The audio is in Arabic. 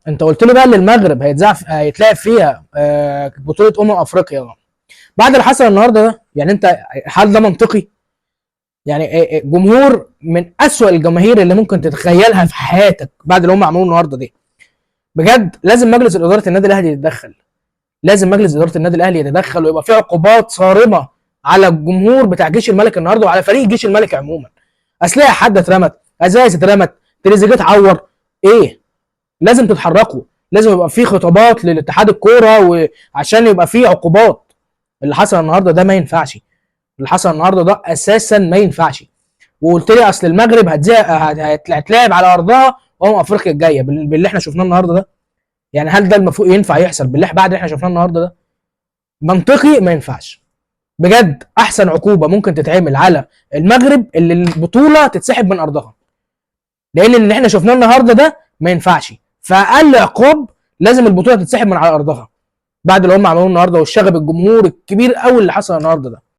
انت قلت لي بقى ان المغرب هيتلعب فيها بطوله افريقيا بعد اللي حصل النهارده ده. يعني انت، هل ده منطقي؟ يعني جمهور من اسوأ الجماهير اللي ممكن تتخيلها في حياتك بعد اللي هم عملوه النهارده دي. بجد لازم مجلس اداره النادي الاهلي يتدخل. لازم مجلس اداره النادي الاهلي يتدخل ويبقى في عقوبات صارمه على الجمهور بتاع جيش الملك النهارده وعلى فريق جيش الملك عموما. اسلحه حد اترمت، ازايز اترمت، تريزيجيه اتعور. ايه؟ لازم تتحركوا. لازم يبقى في خطابات للاتحاد الكوره وعشان يبقى في عقوبات. اللي حصل النهارده ده ما ينفعش. اللي حصل النهارده ده اساسا ما ينفعش. وقلت لي اصل المغرب هتلاعب على ارضها افريقيا الجايه باللي احنا شفناه النهارده ده. يعني هل ده المفروض ينفع يحصل بالله بعد اللي احنا شفناه النهارده ده؟ منطقي ما ينفعش. بجد احسن عقوبه ممكن تتعمل على المغرب اللي البطوله تتسحب من ارضها، لان اللي احنا شفناه النهارده ده ما ينفعش. فاقل عقاب لازم البطوله تتسحب من على ارضها بعد اللي هم عملوه النهارده والشغب الجمهور الكبير قوي اللي حصل النهارده ده.